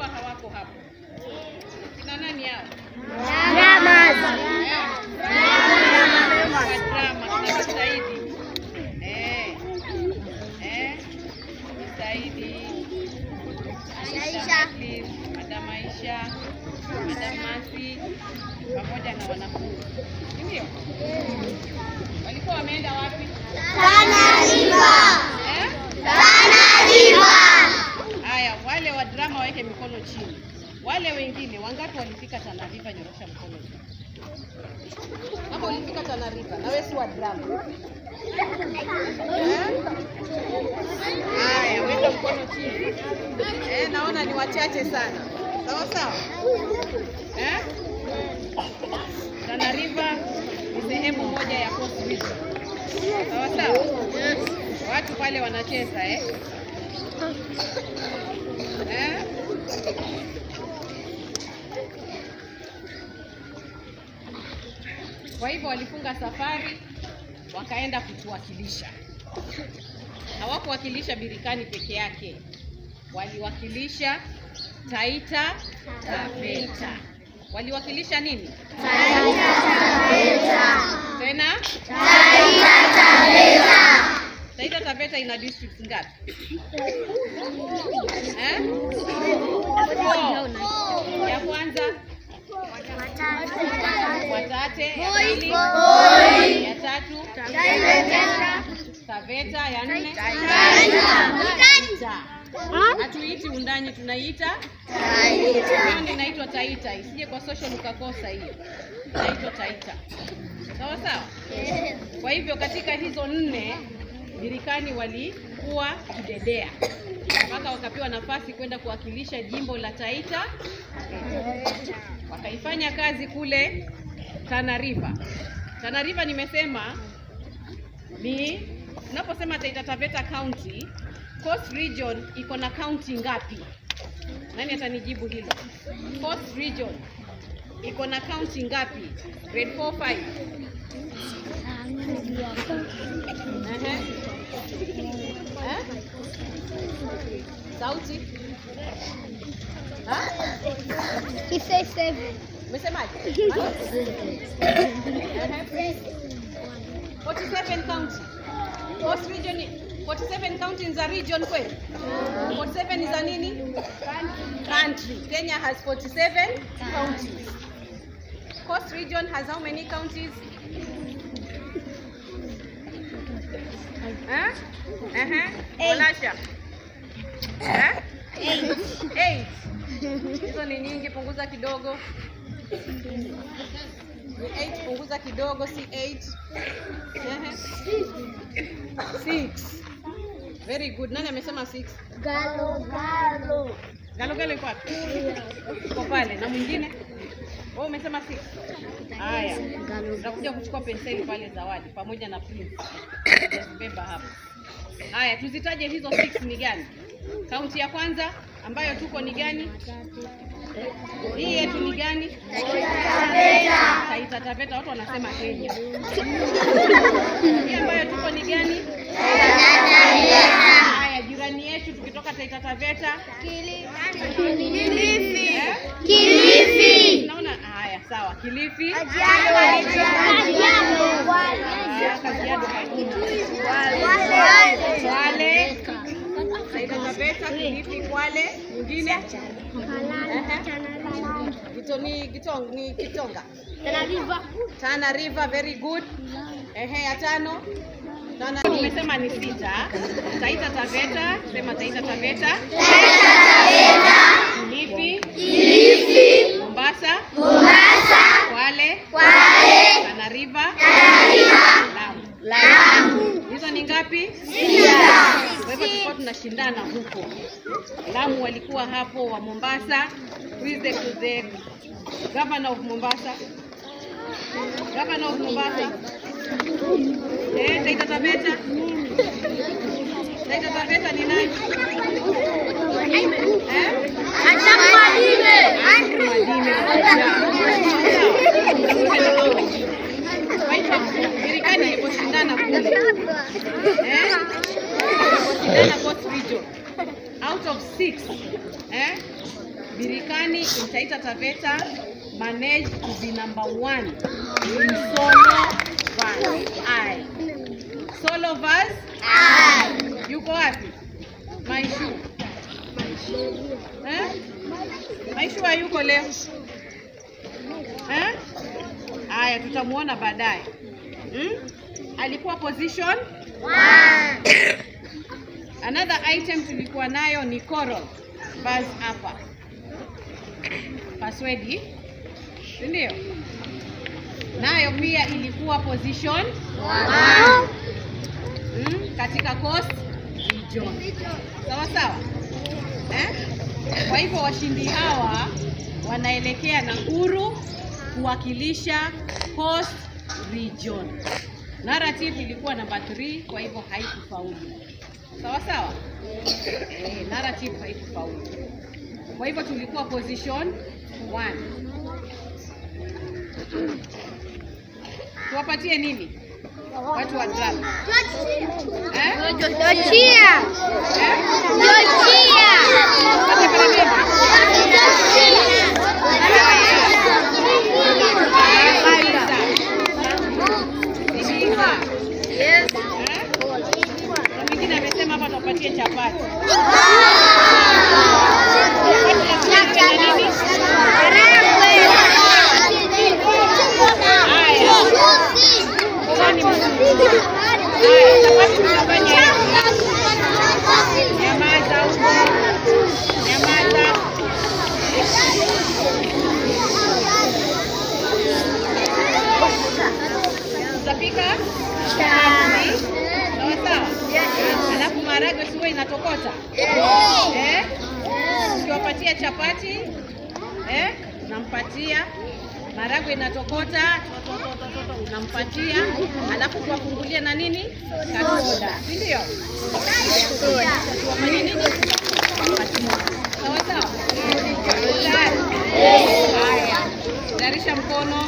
walikuwa hawako hapo. Kina nani hao? Dramas. Drama kuna Saidi. Saidi. Aisha. Madam Aisha, Madam Masi pamoja na wanafunzi. Ndio. Walikuwa wameenda wapi? Tana River. Tana River. Haya, wale wa drama waweke mikono chini. Wale wengine wangapi walifika Tana River? Nyorosha mkono juu. Kama ulifika Tana River na wewe si wa drama. Haya, weka mkono chini. Naona ni wachache sana. Sawa sawa? Tana River ni sehemu moja ya Coast Region. Sawa sawa? Watu pale wanacheza Kwa hivyo walifunga safari wakaenda kutuwakilisha. Hawakuwakilisha Birikani peke yake. Waliwakilisha Taita Taveta. Waliwakilisha nini? Taita Taveta. Tena? Taita Taveta. Taita Taveta ina districts ngapi? Ya kwanza Watate, ya pili, ya tatu Taveta, ya nne Taita. Hatuiti Undanyi, tunaita Taita. Hiyo inaitwa Taita. Isije kwa social ukakosa hiyo. Inaitwa Taita. Sawa sawa? Kwa hivyo katika hizo 4 Birikani walikuwa kidedea mpaka wakapewa nafasi kwenda kuwakilisha jimbo la Taita. Wakaifanya kazi kule Tana River. Tana River nimesema ni unaposema Taita Taveta County, Coast Region iko na county ngapi? Nani atanijibu hilo? Coast Region iko na county ngapi? Grade 4 5. Sauti? Kise 7. Umesemaje? 47 county. Coast Region 47 counties za region kweli? 47 is a nini? Country. Kenya has 47 counties. Coast Region has how many counties? Olasha. 8. Hizo ni nyingi, punguza kidogo. 8 punguza kidogo, si 8. 6. Very good. Nani amesema 6? Galo. Galo iko wapi? Iko pale. Na mwingine? Wewe umesema 6. Haya. Tutakuja kuchukua penseli pale zawadi pamoja na prince. Tutazibeba hapa. Haya, tuzitaje hizo 6 ni gani? Kaunti ya kwanza ambayo tuko ni gani? Hii yetu ni gani? Taita Taveta. Watu wanasema Kenya. Hii ambayo tuko ni gani? Haya, jirani yetu tukitoka Taita Taveta, Kilifi. Naona haya sawa. Kilifi. Kwale. Taita Taveta, Kilifi, Kwale. Mwingine? Kitonga. Tana River, very good. Ya 5. Tana nimesema ni 6. Taita Taveta, sema Taita Taveta. Kilifi. Mombasa. Kwale. Tana River. Lamu. Hizo ni ngapi? 6. Kwa hivyo tulikuwa tunashindana huko. Lamu walikuwa hapo, wa Mombasa. Who is the governor of Mombasa? Governor of Mombasa. Taita Taveta. Taita Taveta ni nani? Birikani iliposhindana kule. Iliposhindana Coast Region. Out of 6, Birikani in Taita Taveta managed to be number 1 in solo verse. I. Solo verse? I. Yuko wapi? Maishu. Maishu hayuko leo? Haya, tutamuona baadaye. Alikuwa position 1. Another item tulikuwa nayo ni choral verse hapa. Password. Ndio. Nayo pia ilikuwa position 1. Katika Coast Region. Sawa sawa? Kwa hivyo washindi hawa wanaelekea Nakuru kuwakilisha Coast Region. Narrative ilikuwa number 3, kwa hivyo haikufaulu. Sawa sawa? Narrative haikufaulu. Kwa hivyo tulikuwa position 1. Tuwapatie nini? Watu wa drum. Jochia. Mwingine amesema hapa tupatie chapati. Utapika? Sawa. Alafu maharagwe siwe inatokota. Ukiwapatia chapati, unampatia maharagwe inatokota, unampatia, alafu kuwafungulia na nini? Kasoda. Ndio? Tuwafanye nini? Sawa. Haya. Tayarisha mkono.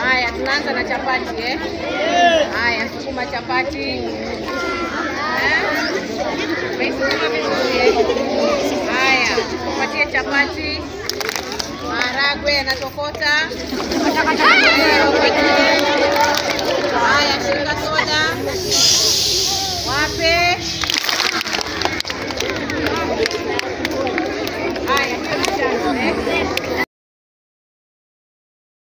Haya, tunaanza na chapati Haya, sukuma chapati. Sukuma vizuri Haya, tupatie chapati. Maharagwe yanatokota. Haya, shika soda. Wape.